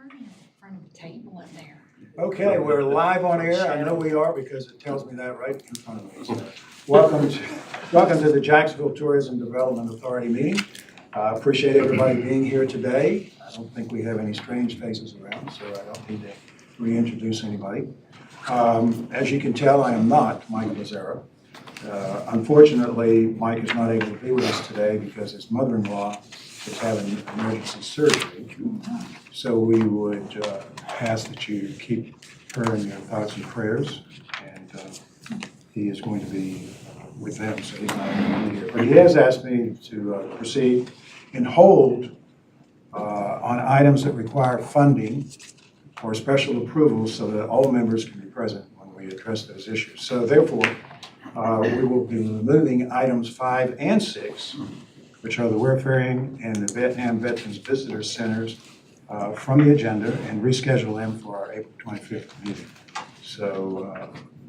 Ernie in front of the table in there. Okay, we're live on air. I know we are because it tells me that right in front of me. So, welcome to the Jacksonville Tourism Development Authority meeting. I appreciate everybody being here today. I don't think we have any strange faces around, so I don't need to reintroduce anybody. As you can tell, I am not Mike Lazzara. Unfortunately, Mike is not able to be with us today because his mother-in-law is having emergency surgery. So we would ask that you keep her in your thoughts and prayers. And he is going to be with them, so he's not going to be here. But he has asked me to proceed and hold on items that require funding or special approval so that all members can be present when we address those issues. So therefore, we will be removing items 5 and 6, which are the Wayfaring and the Vietnam Veterans Visitor Centers, from the agenda and reschedule them for our April 25th meeting. So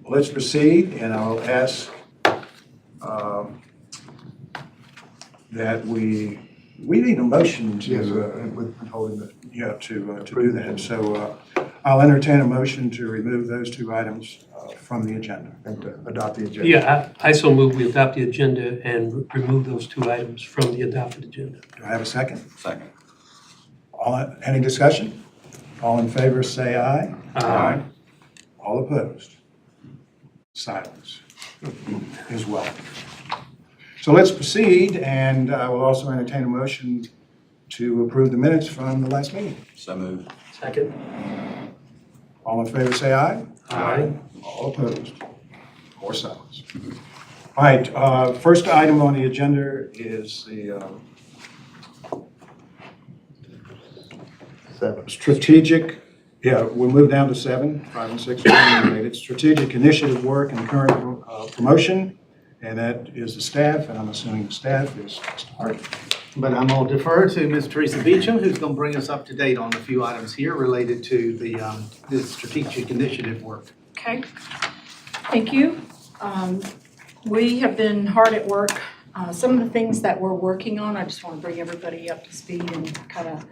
let's proceed, and I'll ask that we need a motion to do that. So I'll entertain a motion to remove those two items from the agenda and to adopt the agenda. Yeah, I so move we adopt the agenda and remove those two items from the adopted agenda. Do I have a second? Second. Any discussion? All in favor say aye. Aye. All opposed? Silence as well. So let's proceed, and I will also entertain a motion to approve the minutes from the last meeting. So moved. Second. All in favor say aye. Aye. All opposed? Or silence. All right, first item on the agenda is the strategic, we'll move down to 7, 5 and 6 are related. Strategic initiative work and current promotion, and that is the staff, and I'm assuming the staff is Mr. Hart. But I'm going to defer to Ms. Teresa Beecham, who's going to bring us up to date on a few items here related to the strategic initiative work. Okay, thank you. We have been hard at work. Some of the things that we're working on, I just want to bring everybody up to speed and kind of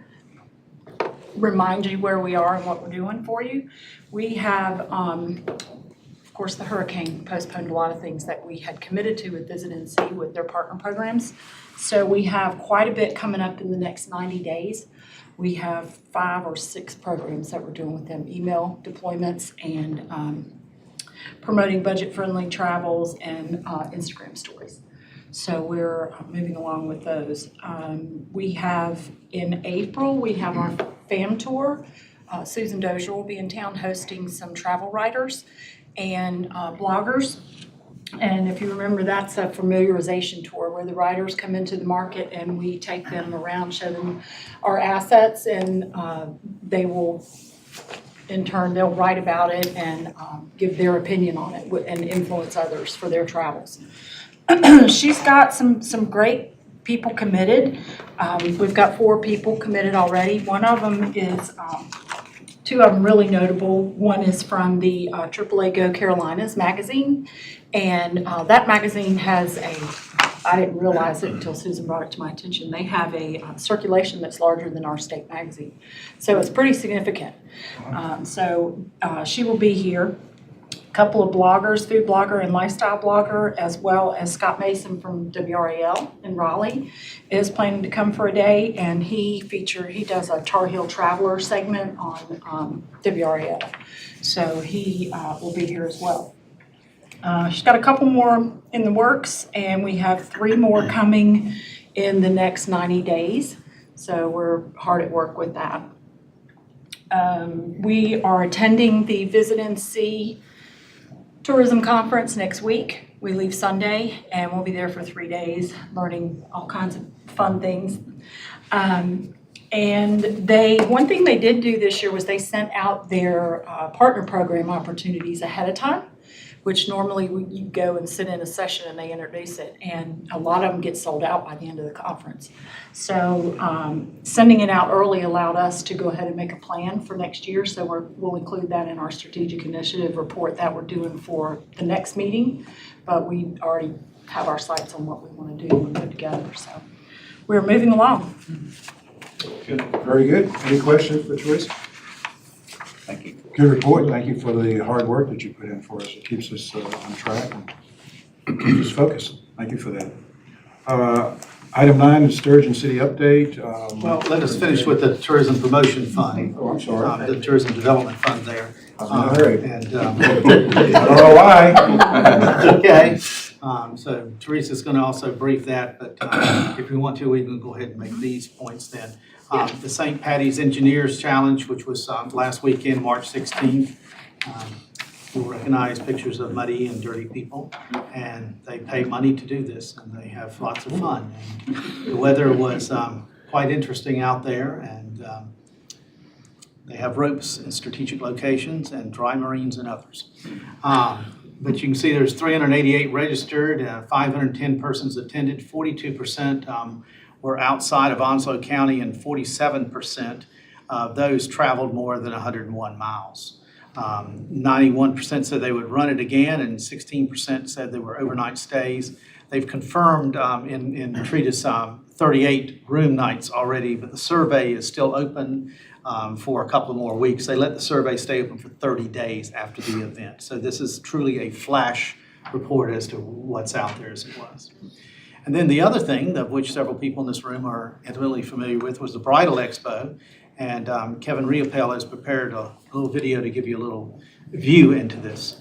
remind you where we are and what we're doing for you. We have, of course, the hurricane postponed a lot of things that we had committed to with Visit and See with their partner programs. So we have quite a bit coming up in the next 90 days. We have 5 or 6 programs that we're doing with them, email deployments and promoting budget-friendly travels and Instagram stories. So we're moving along with those. We have, in April, we have our FAM tour. Susan Dozier will be in town hosting some travel writers and bloggers. And if you remember, that's a familiarization tour where the writers come into the market and we take them around, show them our assets, and they will, in turn, they'll write about it and give their opinion on it and influence others for their travels. She's got some great people committed. We've got 4 people committed already. One of them is, 2 of them really notable. One is from the AAA Go Carolinas magazine. And that magazine has I didn't realize it until Susan brought it to my attention, they have a circulation that's larger than our state magazine. So it's pretty significant. So she will be here. A couple of bloggers, food blogger and lifestyle blogger, as well as Scott Mason from WRAL in Raleigh is planning to come for a day, and he does a Tar Heel Traveler segment on WRAL. So he will be here as well. She's got a couple more in the works, and we have 3 more coming in the next 90 days. So we're hard at work with that. We are attending the Visit and See Tourism Conference next week. We leave Sunday, and we'll be there for 3 days, learning all kinds of fun things. And one thing they did do this year was they sent out their partner program opportunities ahead of time, which normally you go and sit in a session and they introduce it, and a lot of them get sold out by the end of the conference. So sending it out early allowed us to go ahead and make a plan for next year, so we'll include that in our strategic initiative report that we're doing for the next meeting, but we already have our sights on what we want to do and put together, so we're moving along. Very good. Any questions for Teresa? Thank you. Good report. Thank you for the hard work that you put in for us. It keeps us on track and keeps us focused. Thank you for that. Item 9, the Sturgeon City update. Well, let us finish with the Tourism Promotion Fund, Oh, I'm sorry. the Tourism Development Fund there. I was in a hurry. And, I don't know why. okay, so Teresa's going to also brief that, but if we want to, we can go ahead and make these points then. The St. Patty's Engineers Challenge, which was last weekend, March 16th. We'll recognize pictures of muddy and dirty people, and they pay money to do this, and they have lots of fun. And the weather was quite interesting out there, and they have ropes in strategic locations and dry marines and others. But you can see there's 388 registered, 510 persons attended, 42% were outside of Onslow County, and 47% of those traveled more than 101 miles. 91% said they would run it again, and 16% said they were overnight stays. They've confirmed in the treatise 38 room nights already, but the survey is still open for a couple more weeks. They let the survey stay open for 30 days after the event. So this is truly a flash report as to what's out there as it was. And then the other thing, of which several people in this room are intimately familiar with, was the Bridal Expo. And Kevin Riopel has prepared a little video to give you a little view into this.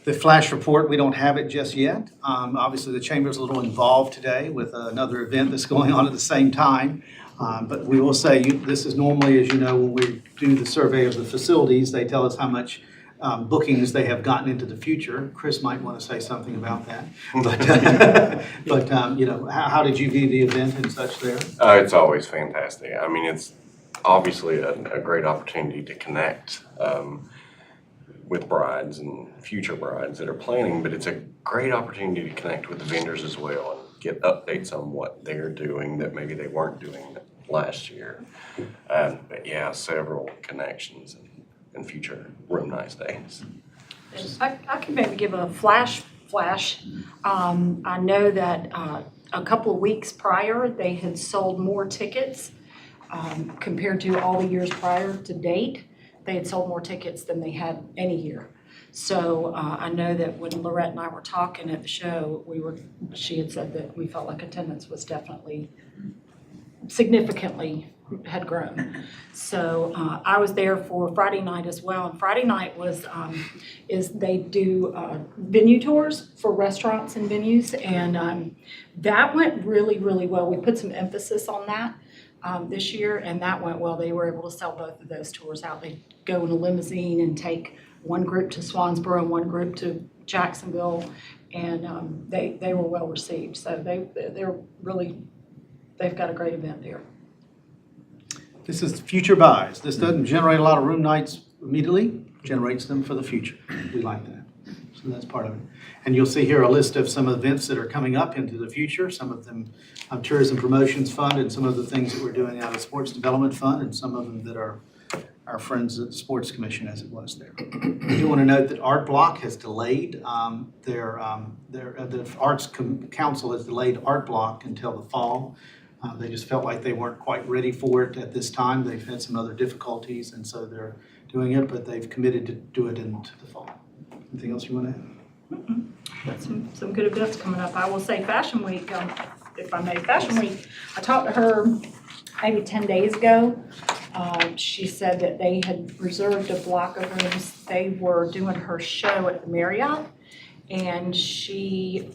The flash report, we don't have it just yet. Obviously, the Chamber's a little involved today with another event that's going on at the same time. But we will say, this is normally, as you know, when we do the survey of the facilities, they tell us how much bookings they have gotten into the future. Chris might want to say something about that. But you know, how did you view the event and such there? It's always fantastic. I mean, it's obviously a great opportunity to connect with brides and future brides that are planning, but it's a great opportunity to connect with the vendors as well and get updates on what they're doing that maybe they weren't doing last year. But yeah, several connections and future room night stays. I can maybe give a flash. I know that a couple of weeks prior, they had sold more tickets compared to all the years prior to date. They had sold more tickets than they had any year. So I know that when Lorette and I were talking at the show, she had said that we felt like attendance was definitely significantly had grown. So I was there for Friday night as well. And Friday night is they do venue tours for restaurants and venues, and that went really, really well. We put some emphasis on that this year, and that went well. They were able to sell both of those tours out. They go in a limousine and take one group to Swansboro and one group to Jacksonville, and they were well received. So they've got a great event there. This is future buys. This doesn't generate a lot of room nights immediately, generates them for the future. We like that. So that's part of it. And you'll see here a list of some events that are coming up into the future, some of them Tourism Promotions Fund, and some of the things that we're doing out of Sports Development Fund, and some of them that are our friends at the Sports Commission, as it was there. I do want to note that Art Block has delayed the Arts Council has delayed Art Block until the fall. They just felt like they weren't quite ready for it at this time. They've had some other difficulties, and so they're doing it, but they've committed to do it into the fall. Anything else you want to add? Got some good events coming up. I will say Fashion Week, if I may, Fashion Week, I talked to her maybe 10 days ago. She said that they had reserved a block of rooms. They were doing her show at the Marriott, and she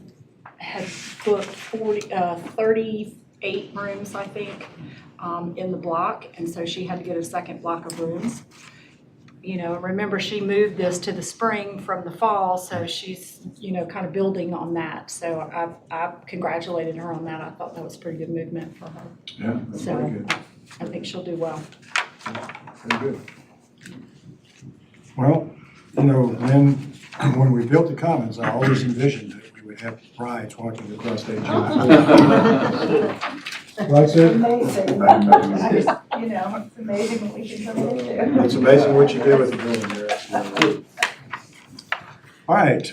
had booked 38 rooms, I think, in the block, and so she had to get a second block of rooms. You know, remember she moved this to the spring from the fall, so she's, you know, kind of building on that. So I congratulated her on that. I thought that was a pretty good movement for her. Yeah, that's So very good. I think she'll do well. Very good. Well, you know, when we built the Commons, I always envisioned that we would have brides walking across that gym. Right, Sid? Amazing. I just, you know, it's amazing what we can come into. It's amazing what you did with the building there. Absolutely. All right,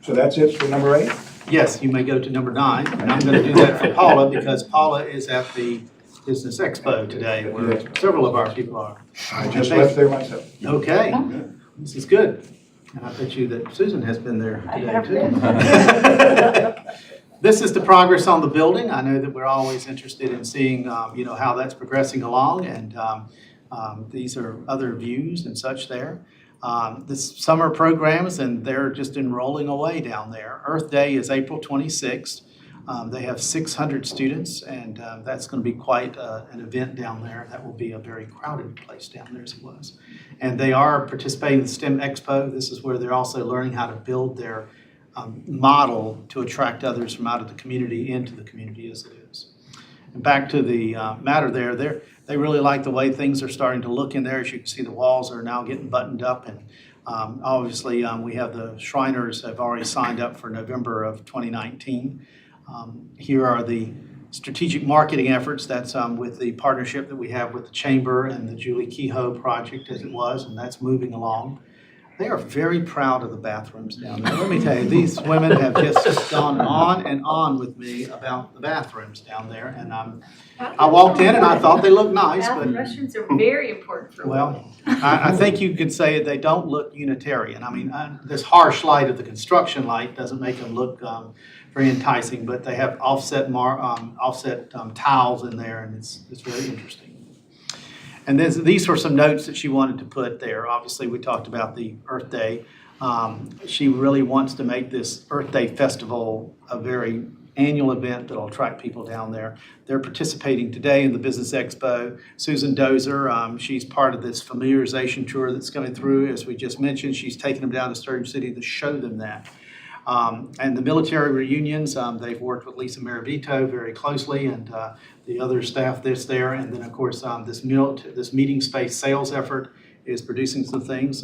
so that's it for number 8? Yes, you may go to number 9, and I'm going to do that for Paula because Paula is at the Business Expo today, where several of our people are. I just left there myself. Okay, this is good. And I bet you that Susan has been there I today have too. This is the progress on the building. I know that we're always interested in seeing, you know, how that's progressing along, and these are other views and such there. This summer programs, and they're just enrolling away down there. Earth Day is April 26th. They have 600 students, and that's going to be quite an event down there. That will be a very crowded place down there as it was. And they are participating in the STEM Expo. This is where they're also learning how to build their model to attract others from out of the community into the community as it is. And back to the matter there, they really like the way things are starting to look in there. As you can see, the walls are now getting buttoned up, and obviously we have the Shriners have already signed up for November of 2019. Here are the strategic marketing efforts. That's with the partnership that we have with the Chamber and the Julie Kehoe project as it was, and that's moving along. They are very proud of the bathrooms down there. Let me tell you, these women have just gone on and on with me about the bathrooms down there. And I walked in and I thought they looked nice, but Restrooms are very important for well, I think you could say they don't look Unitarian. I mean, this harsh light of the construction light doesn't make them look very enticing, but they have offset tiles in there, and it's very interesting. And these were some notes that she wanted to put there. Obviously, we talked about the Earth Day. She really wants to make this Earth Day festival a very annual event that will attract people down there. They're participating today in the Business Expo. Susan Dozer, she's part of this familiarization tour that's coming through. As we just mentioned, she's taking them down to Sturgeon City to show them that. And the military reunions, they've worked with Lisa Maravito very closely, and the other staff that's there. And then, of course, this meeting space sales effort is producing some things.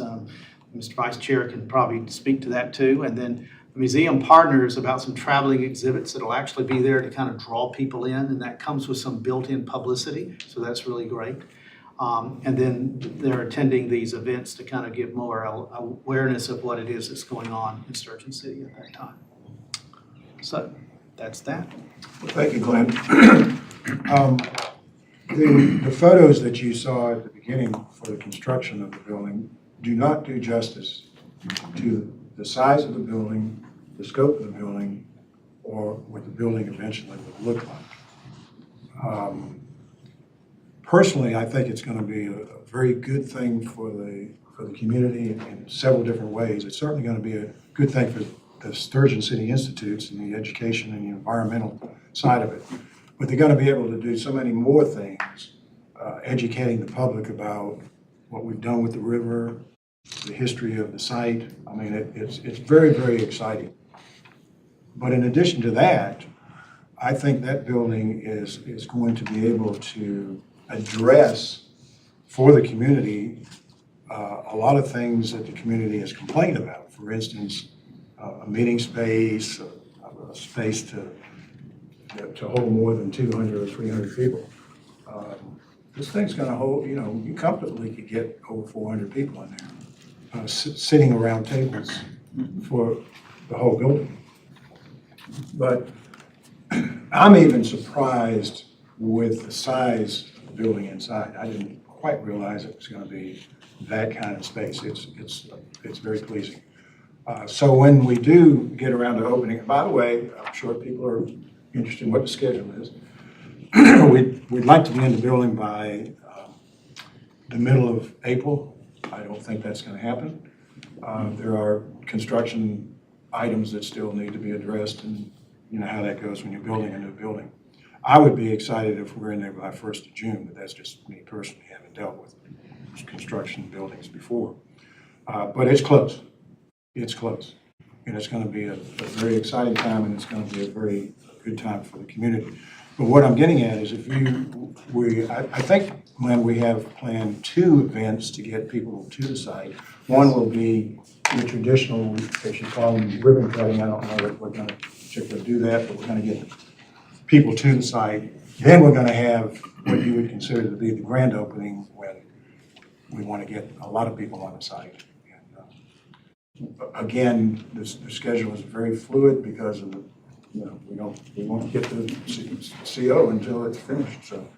Mr. Vice Chair can probably speak to that too. And then the museum partners about some traveling exhibits that will actually be there to kind of draw people in, and that comes with some built-in publicity, so that's really great. And then they're attending these events to kind of give more awareness of what it is that's going on in Sturgeon City at that time. So that's that. Well, thank you, Glenn. The photos that you saw at the beginning for the construction of the building do not do justice to the size of the building, the scope of the building, or what the building eventually would look like. Personally, I think it's going to be a very good thing for the community in several different ways. It's certainly going to be a good thing for the Sturgeon City Institutes and the education and the environmental side of it. But they're going to be able to do so many more things, educating the public about what we've done with the river, the history of the site. I mean, it's very, very exciting. But in addition to that, I think that building is going to be able to address for the community a lot of things that the community has complained about. For instance, a meeting space, a space to hold more than 200 or 300 people. This thing's going to hold, you comfortably could get over 400 people in there sitting around tables for the whole building. But I'm even surprised with the size of the building inside. I didn't quite realize it was going to be that kind of space. It's very pleasing. So when we do get around to opening, by the way, I'm sure people are interested in what the schedule is. We'd like to be in the building by the middle of April. I don't think that's going to happen. There are construction items that still need to be addressed, and you know how that goes when you're building a new building. I would be excited if we're in there by 1st of June, but that's just me personally. I haven't dealt with construction buildings before. But it's close. It's close. And it's going to be a very exciting time, and it's going to be a very good time for the community. But what I'm getting at is I think when we have planned 2 events to get people to the site, one will be the traditional, as you call them, ribbon cutting. I don't know if we're going to particularly do that, but we're going to get people to the site. Then we're going to have what you would consider to be the grand opening, when we want to get a lot of people on the site. And, again, the schedule is very fluid because of the, we won't get the CO until it's finished. So,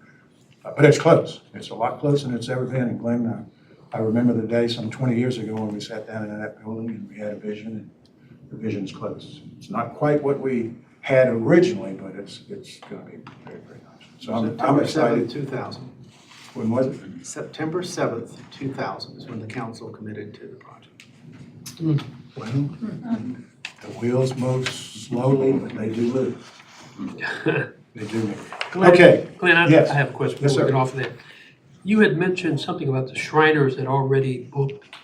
but it's close. It's a lot closer than it's ever been. And Glenn, I remember the day some 20 years ago when we sat down in that building and we had a vision, and the vision's close. It's not quite what we had originally, but it's going to be very, very nice. So I'm September excited. 7th, 2000. When was it? September 7th, 2000 is when the council committed to the project. Well, the wheels move slowly, but they do move. They do move. Glenn, Okay. Glenn, I Yes. have a question Yes, before we sir. get off of that. You had mentioned something about the Shriners that already booked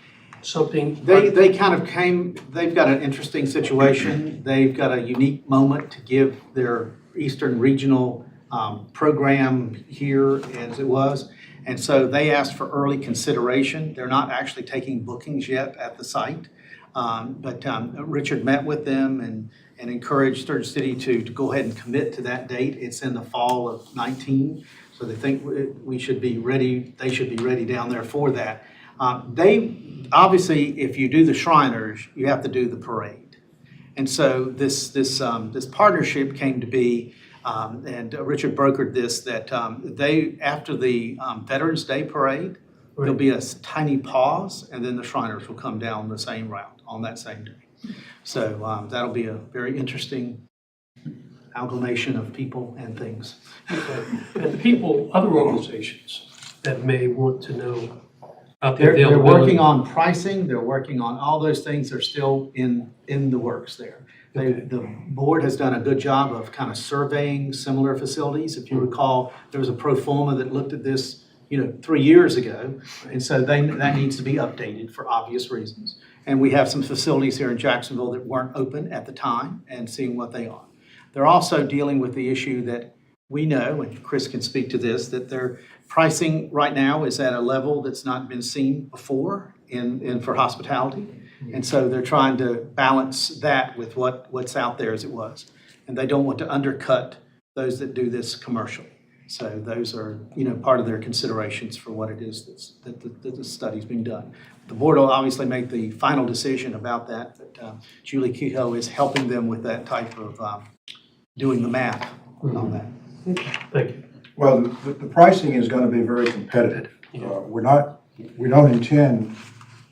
something. They kind of they've got an interesting situation. They've got a unique moment to give their Eastern Regional program here as it was. And so they asked for early consideration. They're not actually taking bookings yet at the site. But Richard met with them and encouraged Sturgeon City to go ahead and commit to that date. It's in the fall of 19. So they think we should be ready, they should be ready down there for that. Obviously, if you do the Shriners, you have to do the parade. And so this partnership came to be, and Richard brokered this, that after the Veterans Day parade, there'll be a tiny pause, and then the Shriners will come down the same route on that same day. So that'll be a very interesting amalgamation of people and things. And the people, other organizations that may want to know about the They're availability. working on pricing, they're working on all those things, they're still in the works there. The board has done a good job of kind of surveying similar facilities. If you recall, there was a pro forma that looked at this 3 years ago, and so that needs to be updated for obvious reasons. And we have some facilities here in Jacksonville that weren't open at the time, and seeing what they are. They're also dealing with the issue that we know, and Chris can speak to this, that their pricing right now is at a level that's not been seen before for hospitality. And so they're trying to balance that with what's out there as it was. And they don't want to undercut those that do this commercial. So those are, part of their considerations for what it is that the study's being done. The board will obviously make the final decision about that, but Julie Kehoe is helping them with that type of doing the math on that. Thank you. Well, the pricing is going to be very competitive. Yeah. We don't intend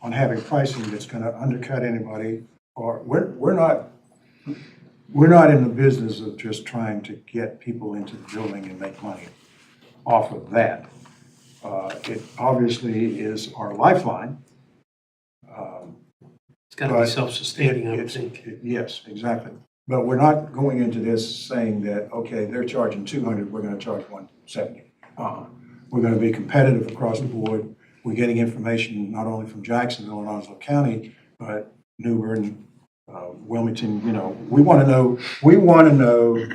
on having pricing that's going to undercut anybody, or we're not in the business of just trying to get people into the building and make money off of that. It obviously is our lifeline. It's got to be self-sustaining, I would think. Yes, exactly. But we're not going into this saying that, okay, they're charging 200, we're going to charge 170. We're going to be competitive across the board. We're getting information not only from Jacksonville and Onslow County, but New Bern, Wilmington. We want to know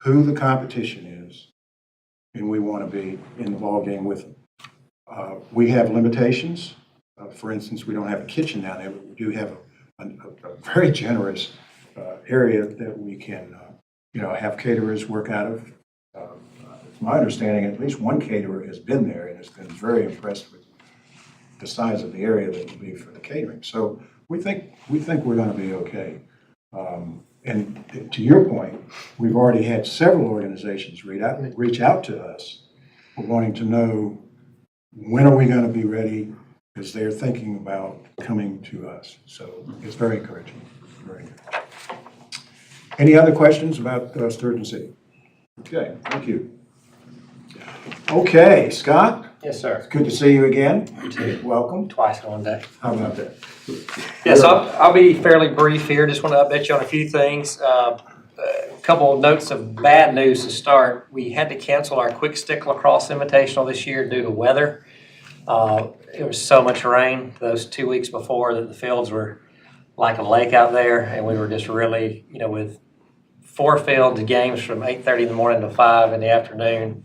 who the competition is, and we want to be in the ballgame with them. We have limitations. For instance, we don't have a kitchen down there, but we do have a very generous area that we can, have caterers work out of. It's my understanding, at least one caterer has been there and has been very impressed with the size of the area that will be for the catering. So we think we're going to be okay. And to your point, we've already had several organizations reach out to us wanting to know, when are we going to be ready? Because they're thinking about coming to us. So it's very encouraging. Very encouraging. Any other questions about Sturgeon City? Okay, thank you. Okay, Scott, Yes, sir. it's good to see you again. You too. Welcome. Twice in one day. How about that? Yes, I'll be fairly brief here. Just want to update you on a few things. A couple of notes of bad news to start. We had to cancel our Quick Stick Lacrosse Invitational this year due to weather. It was so much rain those 2 weeks before that the fields were like a lake out there, and we were just really, with 4 fields games from 8:30 in the morning to 5 in the afternoon,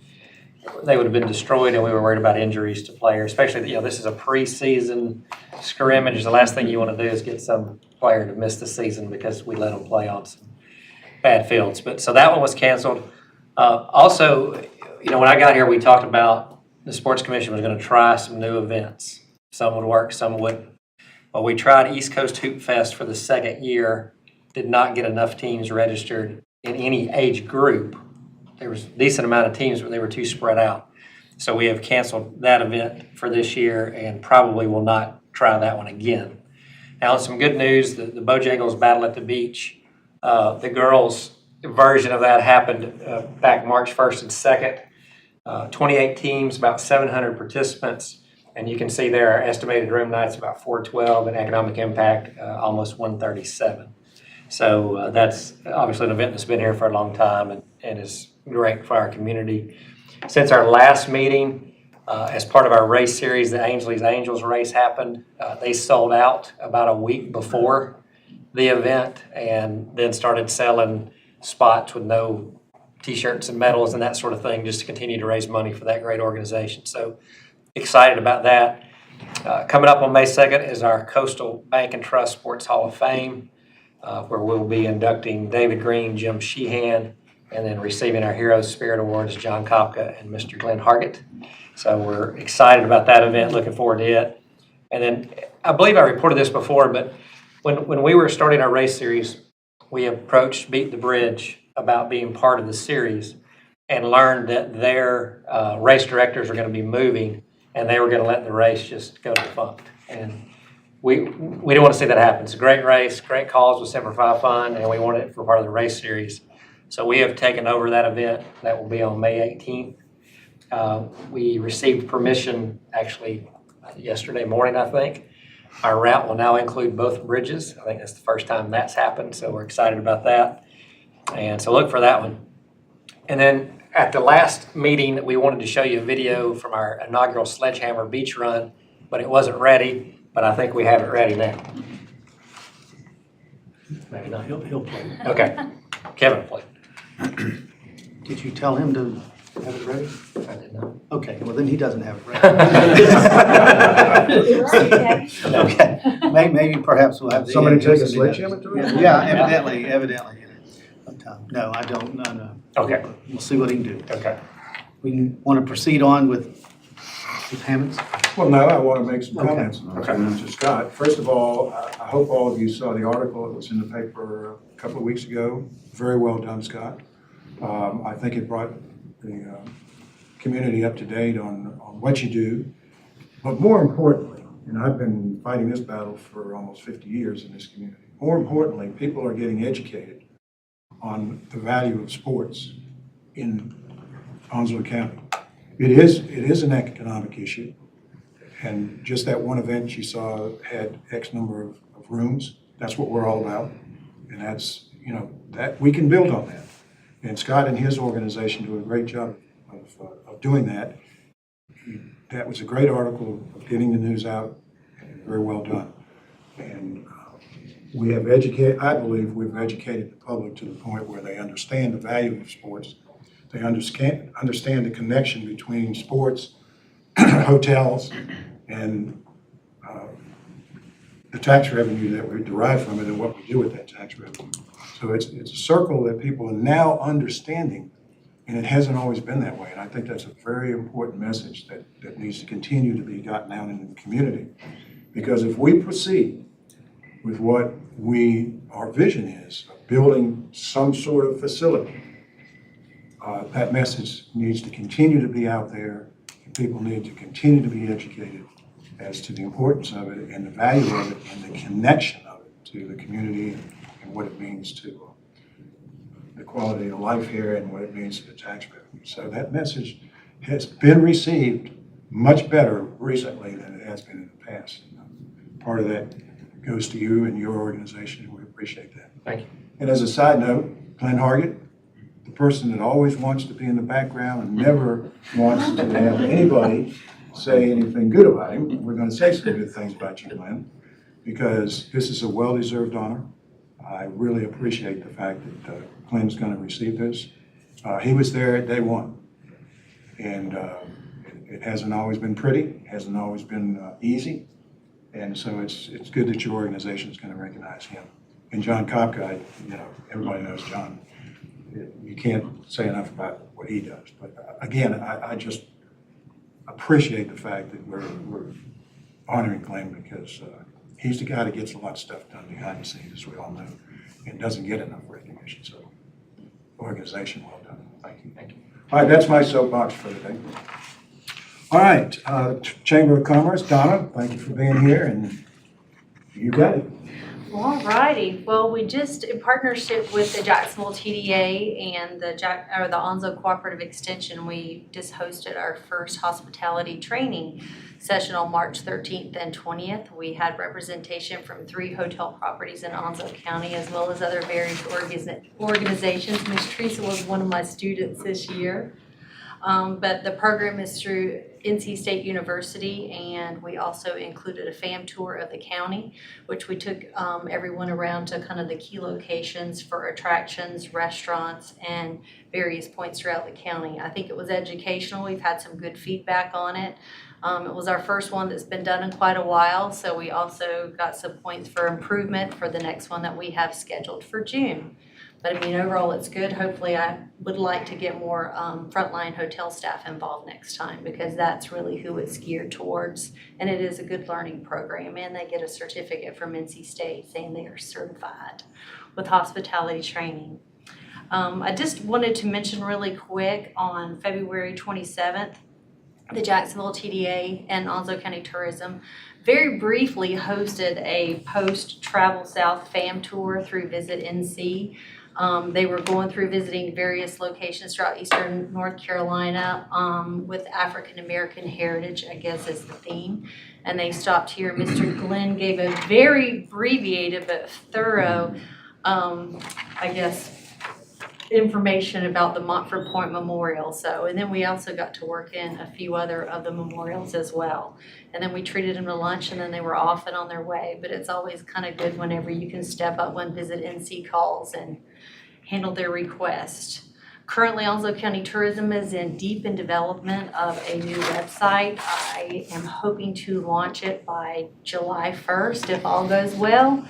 they would have been destroyed, and we were worried about injuries to players, especially, this is a preseason scrimmage. The last thing you want to do is get some player to miss the season because we let them play on some bad fields. But so that one was canceled. Also, when I got here, we talked about the sports commission was going to try some new events. Some would work, some wouldn't. Well, we tried East Coast Hoop Fest for the second year, did not get enough teams registered in any age group. There was a decent amount of teams, but they were too spread out. So we have canceled that event for this year and probably will not try that one again. Now, some good news, the Bojangles Battle at the Beach, the girls' version of that happened back March 1st and 2nd. 28 teams, about 700 participants. And you can see there our estimated room nights about 412 and economic impact almost 137. So that's obviously an event that's been here for a long time and is great for our community. Since our last meeting, as part of our race series, the Ainsley's Angels race happened. They sold out about a week before the event and then started selling spots with no T-shirts and medals and that sort of thing just to continue to raise money for that great organization. So excited about that. Coming up on May 2nd is our Coastal Bank and Trust Sports Hall of Fame, where we'll be inducting David Green, Jim Sheehan, and then receiving our Heroes Spirit Awards, John Kopka and Mr. Glenn Hargett. So we're excited about that event, looking forward to it. And then I believe I reported this before, but when we were starting our race series, we approached Beat the Bridge about being part of the series and learned that their race directors are going to be moving and they were going to let the race just go defunct. And we don't want to see that happen. It's a great race, great cause with Semper Fi Fund, and we want it for part of the race series. So we have taken over that event. That will be on May 18th. We received permission actually yesterday morning, I think. Our route will now include both bridges. I think that's the first time that's happened, so we're excited about that. And so look for that one. And then at the last meeting, we wanted to show you a video from our inaugural Sledgehammer Beach Run, but it wasn't ready, but I think we have it ready now. Maybe not. He'll play. Okay. Kevin will play. Did you tell him to have it ready? I did not. Okay, well then he doesn't have it ready. Okay. Okay, maybe perhaps we'll have the. Somebody take a engineers do that. sledgehammer to it? Yeah, evidently. But, no, I don't, no. Okay. We'll see what he can do. Okay. We want to proceed on with Hammonds? Well, no, I want to make some Okay. comments to Scott. First of all, I hope all of you saw the article that was in the paper a couple of weeks ago. Very well done, Scott. I think it brought the community up to date on what you do. But more importantly, and I've been fighting this battle for almost 50 years in this community, more importantly, people are getting educated on the value of sports in Onslow County. It is an economic issue. And just that one event you saw had X number of rooms. That's what we're all about. And that's, that we can build on that. And Scott and his organization do a great job of doing that. That was a great article of getting the news out, and very well done. And we have I believe we've educated the public to the point where they understand the value of sports. They understand the connection between sports, hotels, and the tax revenue that we derive from it and what we do with that tax revenue. So it's a circle that people are now understanding, and it hasn't always been that way. And I think that's a very important message that needs to continue to be gotten out into the community. Because if we proceed with what our vision is, of building some sort of facility. That message needs to continue to be out there. People need to continue to be educated as to the importance of it and the value of it and the connection of it to the community and what it means to the quality of life here and what it means to the taxpayer. So that message has been received much better recently than it has been in the past. Part of that goes to you and your organization, and we appreciate that. Thank you. And as a side note, Glenn Hargett, the person that always wants to be in the background and never wants to have anybody say anything good about him, we're going to say some good things about you, Glenn, because this is a well-deserved honor. I really appreciate the fact that Glenn's going to receive this. He was there at day one, and it hasn't always been pretty, hasn't always been easy, and so it's good that your organization is going to recognize him. And John Kopka, everybody knows John. You can't say enough about what he does. But again, I just appreciate the fact that we're honoring Glenn because he's the guy that gets a lot of stuff done behind the scenes, as we all know, and doesn't get enough recognition. So, organization, well done. Thank you. Thank you. All right, that's my soapbox for today. All right, Chamber of Commerce, Donna, thank you for being here, and you got it. All righty. Well, we just, in partnership with the Jacksonville TDA and the Onzo Cooperative Extension, we just hosted our first hospitality training session on March 13th and 20th. We had representation from 3 hotel properties in Onzo County, as well as other various organizations. Ms. Teresa was one of my students this year. But the program is through NC State University, and we also included a fam tour of the county, which we took everyone around to kind of the key locations for attractions, restaurants, and various points throughout the county. I think it was educational. We've had some good feedback on it. It was our first one that's been done in quite a while, so we also got some points for improvement for the next one that we have scheduled for June. But I mean, overall, it's good. Hopefully, I would like to get more frontline hotel staff involved next time because that's really who it's geared towards. And it is a good learning program, and they get a certificate from NC State saying they are certified with hospitality training. I just wanted to mention really quick on February 27th, the Jacksonville TDA and Onzo County Tourism very briefly hosted a post-Travel South fam tour through Visit NC. They were going through visiting various locations throughout eastern North Carolina with African American heritage, I guess is the theme. And they stopped here. Mr. Glenn gave a very abbreviated but thorough, information about the Montford Point Memorial. And then we also got to work in a few other of the memorials as well. And then we treated them to lunch, and then they were off and on their way. But it's always kind of good whenever you can step up when Visit NC calls and handle their request. Currently, Onzo County Tourism is in development of a new website. I am hoping to launch it by July 1st if all goes well.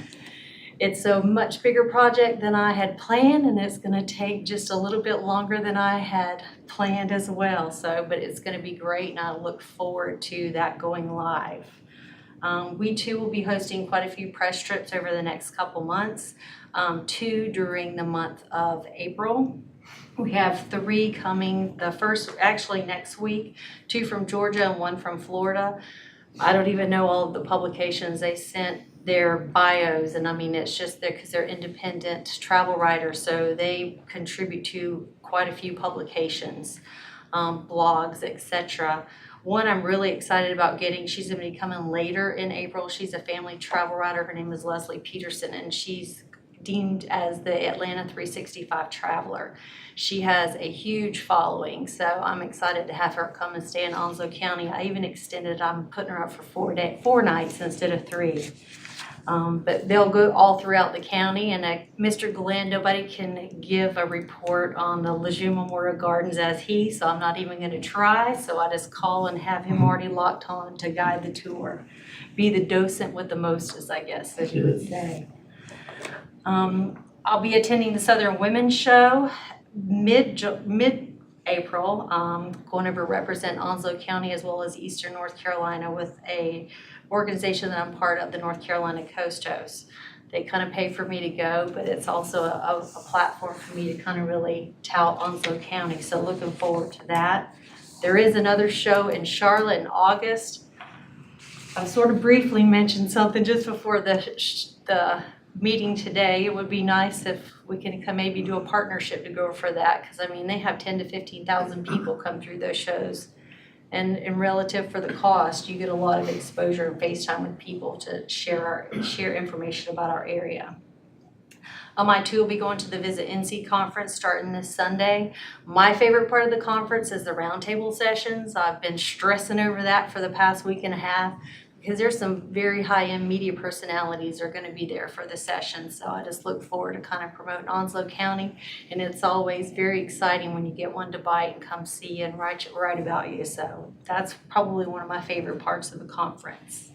It's a much bigger project than I had planned, and it's going to take just a little bit longer than I had planned as well. But it's going to be great, and I look forward to that going live. We too will be hosting quite a few press trips over the next couple months, 2 during the month of April. We have 3 coming, the first actually next week, 2 from Georgia and 1 from Florida. I don't even know all of the publications. They sent their bios, and I mean, it's just because they're independent travel writers, so they contribute to quite a few publications, blogs, etc. One I'm really excited about getting, she's going to be coming later in April. She's a family travel writer. Her name is Leslie Peterson, and she's deemed as the Atlanta 365 traveler. She has a huge following, so I'm excited to have her come and stay in Onzo County. I even extended, I'm putting her up for 4 nights instead of 3. But they'll go all throughout the county, and Mr. Glenn, nobody can give a report on the Lejeune Memorial Gardens as so I'm not even going to try, so I just call and have him already locked on to guide the tour. Be the docent with the mostest, I guess, as you would say. I'll be attending the Southern Women's Show mid-April, going over to represent Onzo County as well as Eastern North Carolina with a organization that I'm part of, the North Carolina Coast Host. They kind of pay for me to go, but it's also a platform for me to kind of really tout Onslow County. So looking forward to that. There is another show in Charlotte in August. I sort of briefly mentioned something just before the meeting today. It would be nice if we can maybe do a partnership to go for that, because I mean, they have 10 to 15,000 people come through those shows. And in relative for the cost, you get a lot of exposure and FaceTime with people to share information about our area. I too will be going to the Visit NC conference starting this Sunday. My favorite part of the conference is the roundtable sessions. I've been stressing over that for the past week and a half, because there's some very high-end media personalities are going to be there for the session. So I just look forward to kind of promoting Onslow County, and it's always very exciting when you get one to bite and come see you and write about you. So that's probably one of my favorite parts of the conference.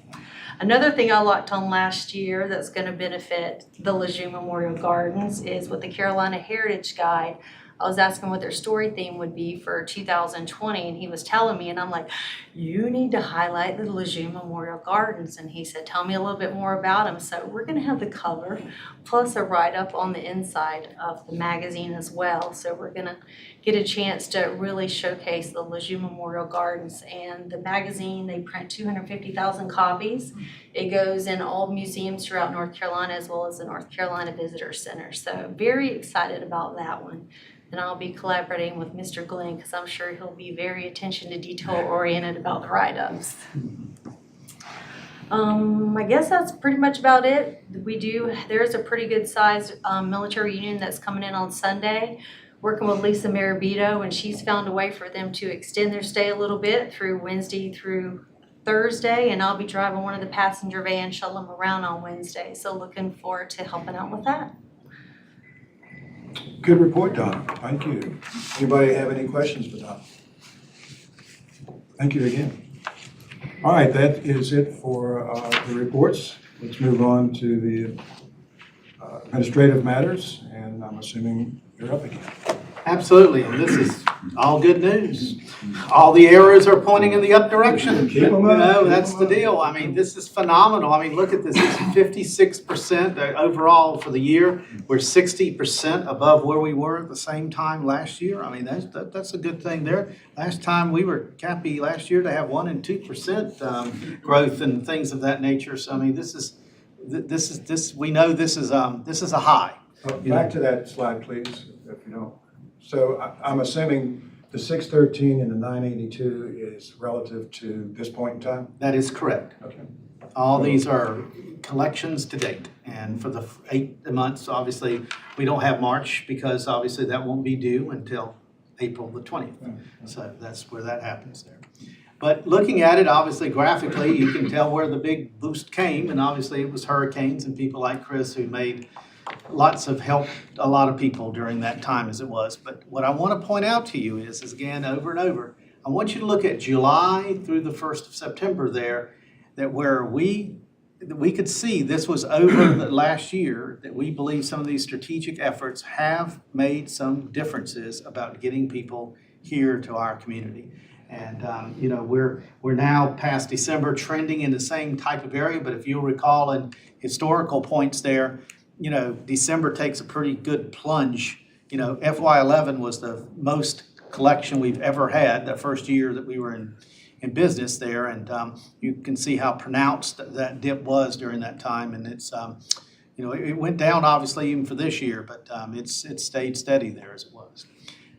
Another thing I locked on last year that's going to benefit the Lejeune Memorial Gardens is with the Carolina Heritage Guide. I was asking what their story theme would be for 2020, and he was telling me, and I'm like, you need to highlight the Lejeune Memorial Gardens. And he said, tell me a little bit more about them. So we're going to have the cover plus a write-up on the inside of the magazine as well. So we're going to get a chance to really showcase the Lejeune Memorial Gardens. And the magazine, they print 250,000 copies. It goes in all museums throughout North Carolina as well as the North Carolina Visitor Center. So very excited about that one. And I'll be collaborating with Mr. Glenn, because I'm sure he'll be very attention to detail oriented about the write-ups. I guess that's pretty much about it. There's a pretty good sized military union that's coming in on Sunday, working with Lisa Marabito, and she's found a way for them to extend their stay a little bit through Wednesday through Thursday, and I'll be driving one of the passenger vans, shuttle them around on Wednesday. So looking forward to helping out with that. Good report, Don. Thank you. Anybody have any questions for Don? Thank you again. All right, that is it for the reports. Let's move on to the administrative matters, and I'm assuming you're up again. Absolutely, and this is all good news. All the arrows are pointing in the up direction. Keep 'em up, keep That's 'em the up. deal. I mean, this is phenomenal. I mean, look at this, it's 56% overall for the year. We're 60% above where we were at the same time last year. I mean, that's a good thing there. Last time we were happy last year to have 1% and 2% growth and things of that nature. So I mean, we know this is a high. Back to that slide, please, if you don't. So I'm assuming the 613 and the 982 is relative to this point in time? That is correct. Okay. All these are collections to date. And for the 8 months, obviously, we don't have March because obviously that won't be due until April the 20th. So that's where that happens there. But looking at it, obviously graphically, you can tell where the big boost came. And obviously it was hurricanes and people like Chris who made lots of help, a lot of people during that time as it was. But what I want to point out to you is again, over and over, I want you to look at July through the 1st of September there, that where we could see this was over the last year, that we believe some of these strategic efforts have made some differences about getting people here to our community. And we're now past December, trending in the same type of area. But if you'll recall in historical points there, December takes a pretty good plunge. FY11 was the most collection we've ever had, that first year that we were in business there. And you can see how pronounced that dip was during that time. And it's, it went down obviously even for this year, but it's stayed steady there as it was.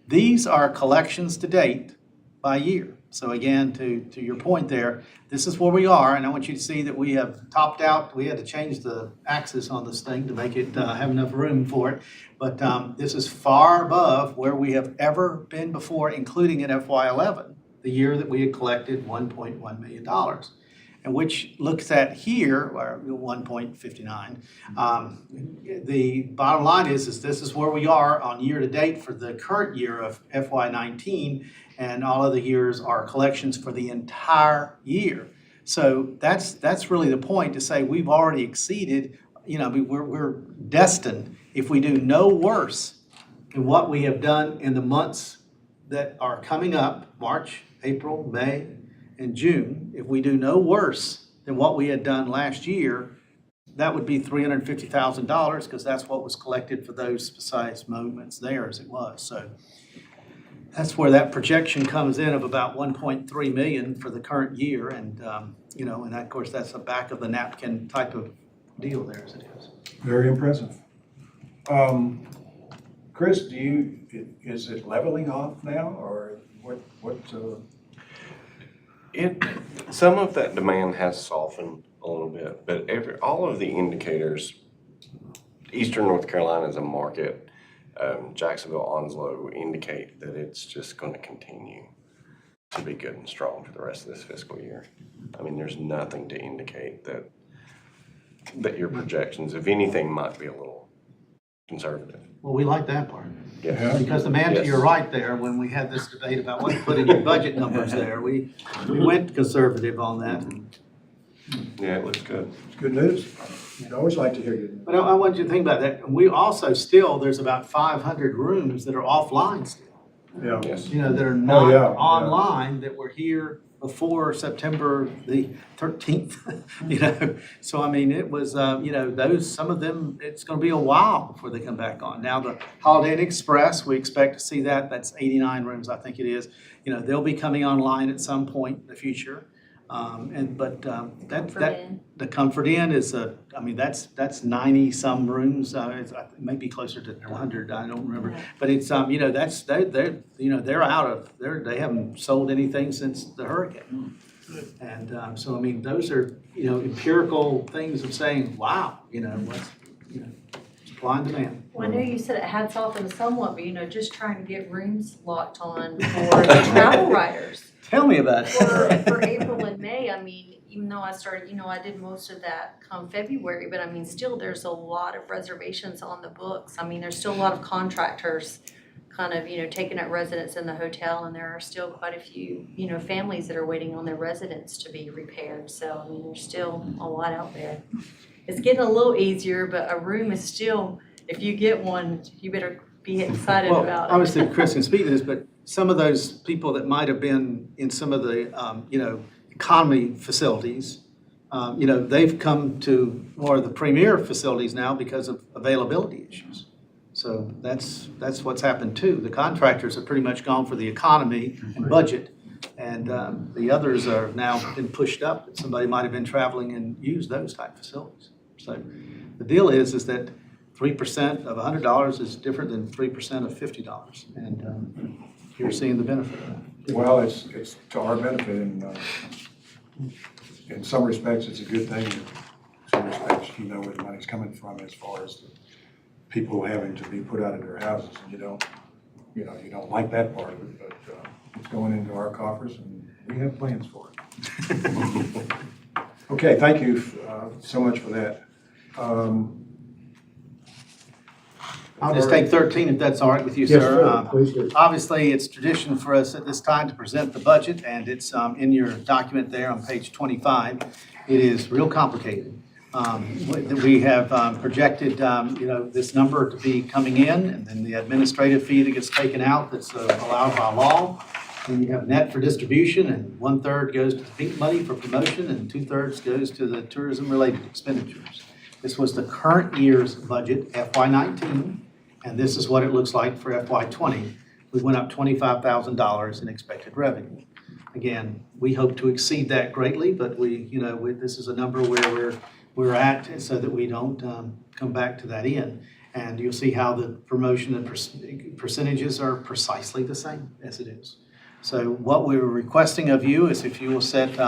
These are collections to date by year. So again, to your point there, this is where we are, and I want you to see that we have topped out. We had to change the axis on this thing to make it have enough room for it, but this is far above where we have ever been before, including in FY11, the year that we had collected $1.1 million, and which looks at here, or 1.59. The bottom line is this is where we are on year to date for the current year of FY19, and all of the years are collections for the entire year. So that's really the point, to say we've already exceeded. We're destined, if we do no worse than what we have done in the months that are coming up, March, April, May, and June, if we do no worse than what we had done last year, that would be $350,000 because that's what was collected for those precise moments there as it was. So that's where that projection comes in of about 1.3 million for the current year. And, you know, and of course, that's a back of the napkin type of deal there as it is. Very impressive. Chris, is it leveling off now, or what? Some of that demand has softened a little bit, but all of the indicators, Eastern North Carolina is a market, Jacksonville, Onslow indicate that it's just going to continue to be good and strong for the rest of this fiscal year. I mean, there's nothing to indicate that your projections, if anything, might be a little conservative. Well, we like that part. Yeah. Because the man to Yes. your right there, when we had this debate about what to put in your budget numbers there, we went conservative on that. Yeah, it looks good. It's good news. You'd always like to hear good news. But I want you to think about that. We also still, there's about 500 rooms that are offline still. Yeah. Yes. You know, that are Oh, not yeah, yeah. online, that were here before September the 13th, you know. So, I mean, it was, you know, some of them, it's going to be a while before they come back on. Now, the Holiday Inn Express, we expect to see that. That's 89 rooms, I think it is. You know, they'll be coming online at some point in the future. The Comfort Inn is I mean, that's 90-some rooms. It's maybe closer to 100, I don't remember. But it's, you know, they're they haven't sold anything since the hurricane. And so, I mean, those are, you know, empirical things of saying, wow, you know, supply and demand. Well, I know you said it had softened somewhat, but you know, just trying to get rooms locked on for the travel writers. Tell me about it. For April and May, I mean, even though I started, you know, I did most of that come February, but I mean, still there's a lot of reservations on the books. I mean, there's still a lot of contractors kind of, you know, taking up residence in the hotel, and there are still quite a few, you know, families that are waiting on their residence to be repaired. So, I mean, there's still a lot out there. It's getting a little easier, but a room is still, if you get one, you better be excited Well, about it. obviously, Chris can speak to this, but some of those people that might have been in some of the, you know, economy facilities, you know, they've come to more of the premier facilities now because of availability issues. So that's what's happened too. The contractors have pretty much gone for the economy and budget, and the others are now been pushed up. Somebody might have been traveling and used those type facilities. So the deal is that 3% of $100 is different than 3% of $50, and you're seeing the benefit of that. Well, it's to our benefit, and in some respects, it's a good thing. In some respects, you know where the money's coming from as far as the people having to be put out of their houses, and you don't like that part of it, but it's going into our coffers, and we have plans for it. Okay, thank you so much for that. I'll just take 13 if that's all right with you, Yes, sir. sir. Please do. Obviously, it's tradition for us at this time to present the budget, and it's in your document there on page 25. It is real complicated. We have projected, you know, this number to be coming in, and then the administrative fee that gets taken out that's allowed by law. Then you have net for distribution, and 1/3 goes to the pink money for promotion, and 2/3 goes to the tourism-related expenditures. This was the current year's budget, FY19, and this is what it looks like for FY20. We went up $25,000 in expected revenue. Again, we hope to exceed that greatly, but this is a number where we're at so that we don't come back to that end. And you'll see how the promotion and percentages are precisely the same as it is. So what we're requesting of you is if you will set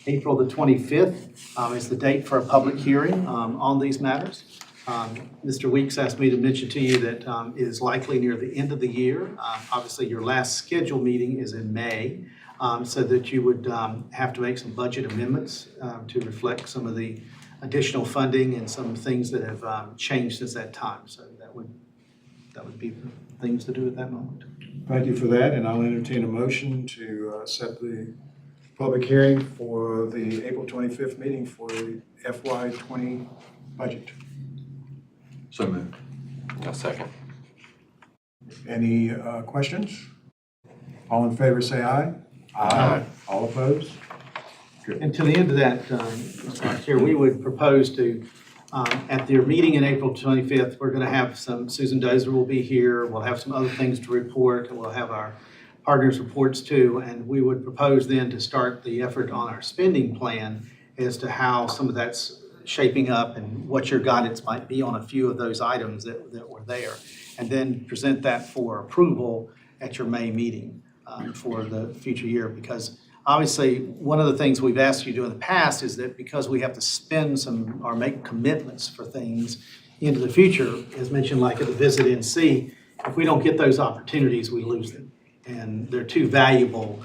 April the 25th is the date for a public hearing on these matters. Mr. Weeks asked me to mention to you that it is likely near the end of the year. Obviously, your last scheduled meeting is in May, so that you would have to make some budget amendments to reflect some of the additional funding and some things that have changed since that time. So that would be the things to do at that moment. Thank you for that, and I'll entertain a motion to set the public hearing for the April 25th meeting for the FY20 budget. So moved. A second. Any questions? All in favor, say aye. Aye. All opposed? And to the end of that, Mr. Vice Chair, we would propose to At their meeting in April 25th, we're going to have Susan Dozer will be here. We'll have some other things to report, and we'll have our partners' reports too. And we would propose then to start the effort on our spending plan as to how some of that's shaping up and what your guidance might be on a few of those items that were there. And then present that for approval at your May meeting for the future year. Because obviously, one of the things we've asked you to do in the past is that because we have to spend some or make commitments for things into the future, as mentioned like at the Visit NC, if we don't get those opportunities, we lose them. And they're too valuable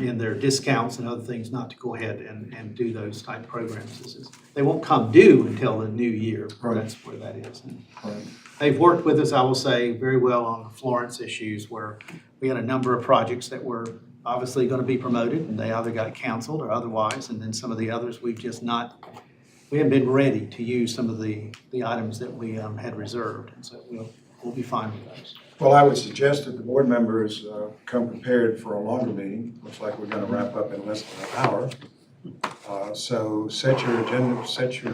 in their discounts and other things not to go ahead and do those type programs. They won't come due until the new year. Right. That's where that is. Right. They've worked with us, I will say, very well on the Florence issues where we had a number of projects that were obviously going to be promoted and they either got canceled or otherwise. And then some of the others we haven't been ready to use some of the items that we had reserved. And so we'll be fine with those. Well, I would suggest that the board members come prepared for a longer meeting. Looks like we're going to wrap up in less than an hour. So set your agenda, set your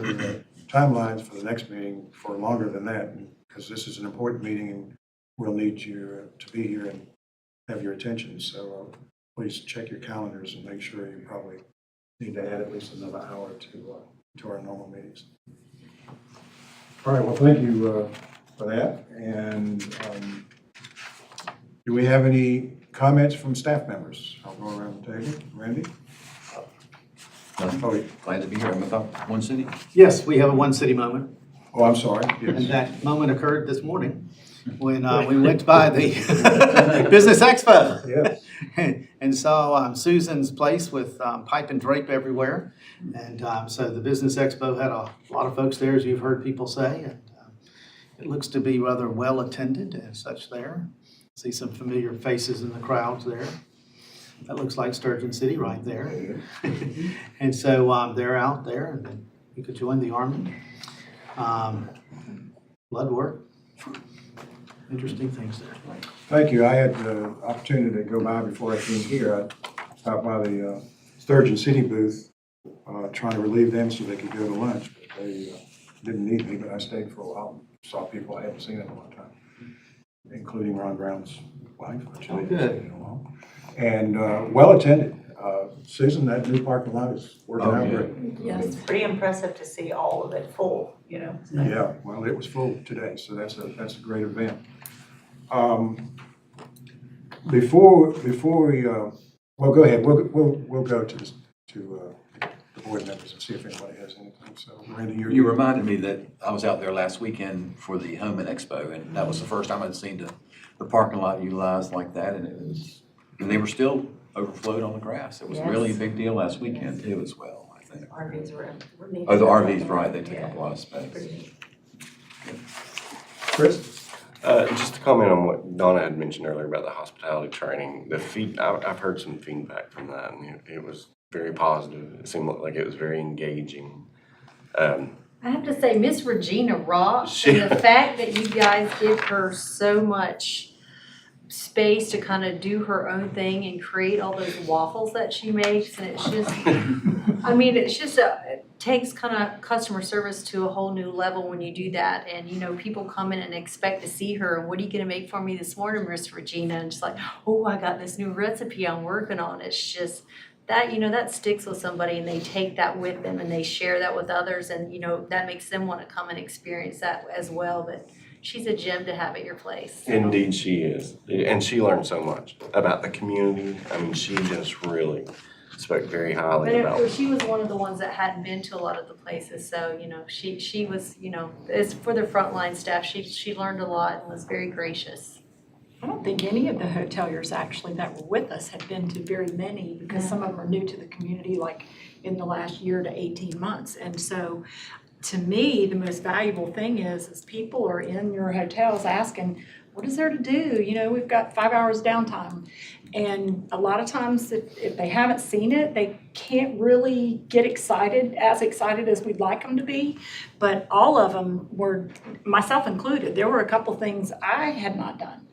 timelines for the next meeting for longer than that, because this is an important meeting and we'll need you to be here and have your attention. So please check your calendars and make sure you probably need to add at least another hour to our normal meetings. All right, well, thank you for that. And do we have any comments from staff members? I'll go around the table. Randy? Nothing. Glad to be here. I'm about One City. Yes, we have a one city moment. Oh, I'm sorry. And Yes. that moment occurred this morning when we went by the Business Expo. Yes. And saw Susan's place with pipe and drape everywhere. And so the Business Expo had a lot of folks there, as you've heard people say. And it looks to be rather well attended and such there. See some familiar faces in the crowds there. That looks like Sturgeon City right there. And so they're out there, and then you could join the Army. Blood work. Interesting things there. Thank you. I had the opportunity to go by before I came here. I stopped by the Sturgeon City booth, trying to relieve them so they could go to lunch. But they didn't need me, but I stayed for a while. Saw people I hadn't seen in a long time, including Ron Brown's wife, which I hadn't seen in a while. And well attended. Susan, that new parking lot is working out great. It's pretty impressive to see all of it full, you know. so. Yeah, well, it was full today, so that's a great event. Before we, well, go ahead. We'll go to the board members and see if anybody has anything. So, Randy, You reminded me that I was out there last weekend for the Home and Expo, and that was the first time I'd seen the parking lot utilized like that, and they were still overflowed on the grass. It was really a big deal last weekend too, as well, I think. RVs were neat. Oh, the RVs, right? They took up a lot of space. Pretty neat. Chris? Just to comment on what Donna had mentioned earlier about the hospitality training, I've heard some feedback from that, and it was very positive. It seemed like it was very engaging. I have to say, Miss Regina rocks, and the fact that you guys give her so much space to kind of do her own thing and create all those waffles that she makes, and it's just, I mean, it's just it takes kind of customer service to a whole new level when you do that. And you know, people come in and expect to see her, and what are you going to make for me this morning, Miss Regina? And just like, oh, I got this new recipe I'm working on. It's just that, you know, that sticks with somebody, and they take that with them and they share that with others, and you know, that makes them want to come and experience that as well. But she's a gem to have at your place. Indeed, she is. And she learned so much about the community. I mean, she just really spoke very highly about But she was one of the ones that hadn't been to a lot of the places, so, you know, she was, you know, as for the frontline staff, she learned a lot and was very gracious. I don't think any of the hoteliers actually that were with us had been to very many, because some of them are new to the community, like in the last year to 18 months. And so to me, the most valuable thing is people are in your hotels asking, what is there to do? You know, we've got 5 hours downtime. And a lot of times if they haven't seen it, they can't really get excited as we'd like them to be. But all of them were, myself included, there were a couple things I had not done.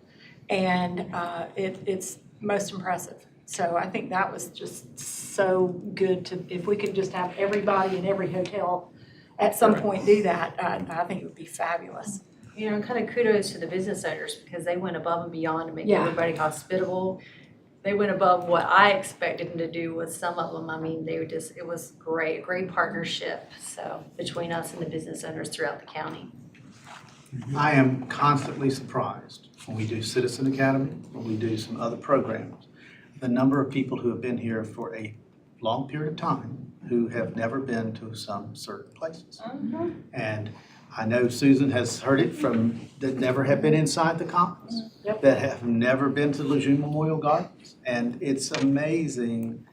And it's most impressive. So I think that was just so good if we could just have everybody in every hotel at some point do that, I think it would be fabulous. You know, kind of kudos to the business owners because they went above and beyond to make Yeah. everybody hospitable. They went above what I expected them to do with some of them. I mean, they were just, it was great partnership. So between us and the business owners throughout the county. I am constantly surprised when we do Citizen Academy, when we do some other programs, the number of people who have been here for a long period of time who have never been to some certain places. And I know Susan has heard it from, that never have been inside the commons, Yep. that have never been to Lejeune Memorial Gardens. And it's amazing,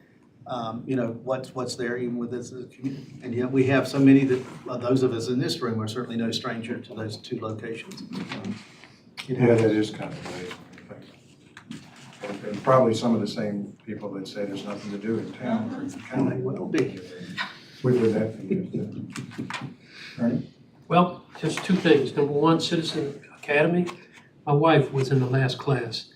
what's there even with us as a community. And yet we have so many that, those of us in this room are certainly no stranger to those two locations. Yeah, that is kind of amazing. And probably some of the same people that say there's nothing to do in town. And they will be. We've been that for years, too. Ernie? Well, just two things. Number one, Citizen Academy. My wife was in the last class,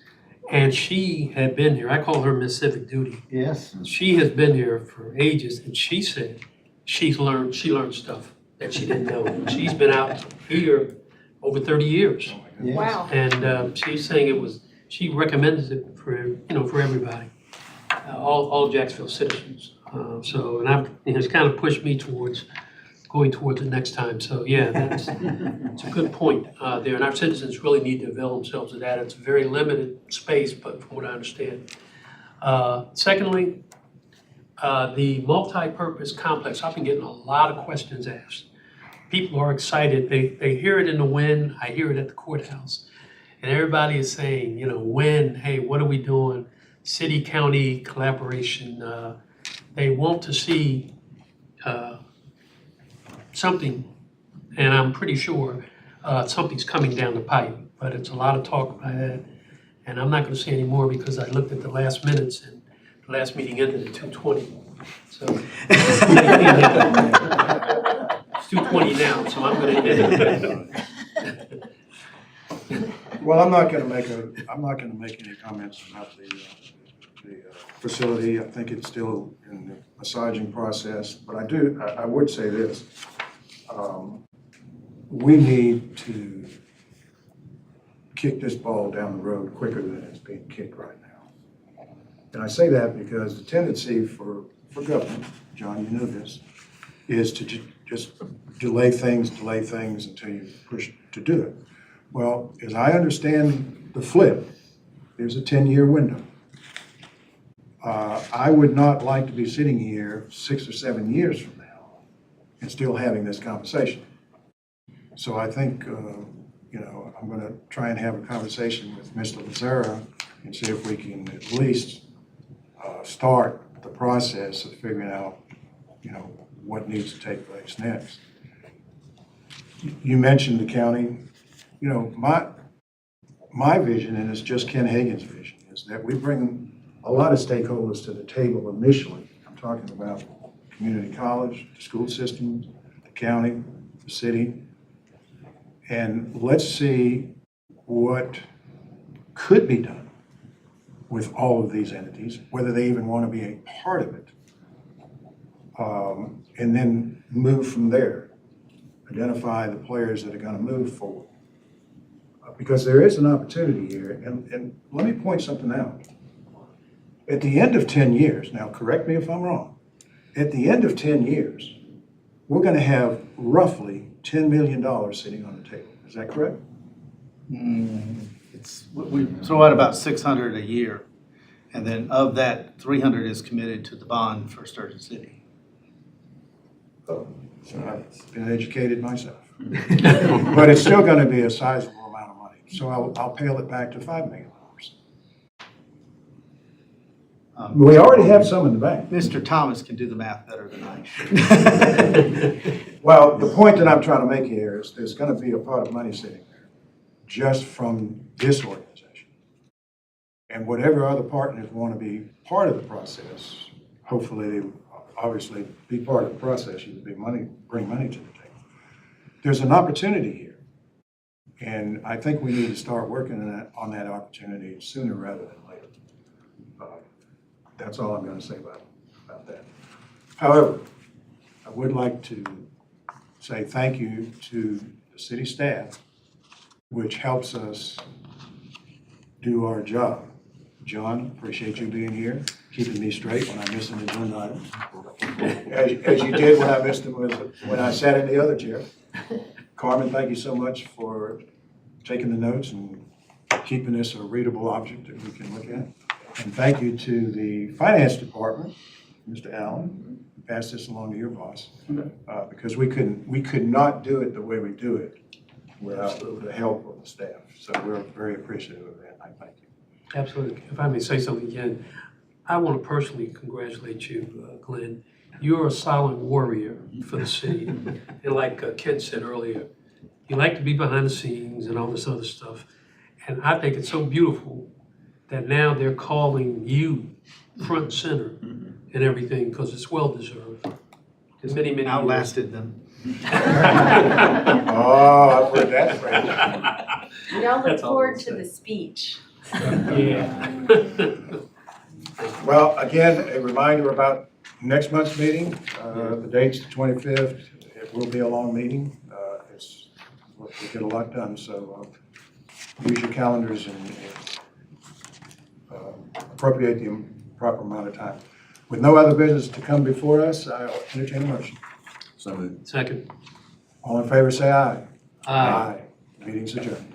and she had been here. I call her Miss Civic Duty. Yes. She has been here for ages, and she said she learned stuff that she didn't know. She's been out here over 30 years, Wow. and she's saying she recommends it for everybody, all Jacksonville citizens. And it's kind of pushed me towards going towards it next time. So yeah, it's a good point there. And our citizens really need to avail themselves of that. It's a very limited space, but from what I understand. Secondly, the multi-purpose complex. I've been getting a lot of questions asked. People are excited. They hear it in the wind. I hear it at the courthouse. And everybody is saying, when, hey, what are we doing? City-county collaboration. They want to see something, and I'm pretty sure something's coming down the pipe, but it's a lot of talk about that. And I'm not gonna say any more because I looked at the last minutes and the last meeting ended at 2:20. So it's 2:20 now, so I'm gonna end it. Well, I'm not gonna make any comments about the facility. I think it's still in the massaging process, but I would say this. We need to kick this ball down the road quicker than it's being kicked right now. And I say that because the tendency for government, John, you know this, is to just delay things until you push to do it. Well, as I understand the flip, there's a 10-year window. I would not like to be sitting here 6 or 7 years from now and still having this conversation. So I think, I'm going to try and have a conversation with Mr. Lazara and see if we can at least start the process of figuring out, what needs to take place next. You mentioned the county. My vision, and it's just Ken Hagan's vision, is that we bring a lot of stakeholders to the table initially. I'm talking about community college, the school systems, the county, the city, and let's see what could be done with all of these entities, whether they even want to be a part of it, and then move from there. Identify the players that are going to move forward. Because there is an opportunity here, and let me point something out. At the end of 10 years, now correct me if I'm wrong, at the end of 10 years, we're going to have roughly $10 million sitting on the table. Is that correct? We throw out about 600 a year, and then of that, 300 is committed to the bond for Sturgeon City. So I've been educated myself. But it's still going to be a sizable amount of money. So I'll pale it back to $5 million. We already have some in the bank. Mr. Thomas can do the math better than I. Well, the point that I'm trying to make here is there's going to be a pot of money sitting there just from this organization. And whatever other partners want to be part of the process, hopefully they obviously be part of the process, you would bring money to the table. There's an opportunity here. And I think we need to start working on that opportunity sooner rather than later. That's all I'm going to say about that. However, I would like to say thank you to the city staff, which helps us do our job. John, appreciate you being here, keeping me straight when I miss an agenda item. As you did when I missed them when I sat in the other chair. Carmen, thank you so much for taking the notes and keeping this a readable object that we can look at. And thank you to the finance department, Mr. Allen, who passed this along to your boss, because we could not do it the way we do it without the help of the staff. So we're very appreciative of that. I thank you. Absolutely. If I may say something again, I want to personally congratulate you, Glenn. You're a silent warrior for the city. And like Ken said earlier, you like to be behind the scenes and all this other stuff. And I think it's so beautiful that now they're calling you front and center and everything, because it's well deserved. It's many, many years. Outlasted them. Oh, I've heard that phrase. Y'all look That's all forward I'll to say. the speech. Yeah. Well, again, a reminder about next month's meeting. The date's the 25th. It will be a long meeting. We'll get a lot done, so use your calendars and appropriate the proper amount of time. With no other business to come before us, I'll entertain a motion. So moved. Second. All in favor, say aye. Aye. Meeting's adjourned.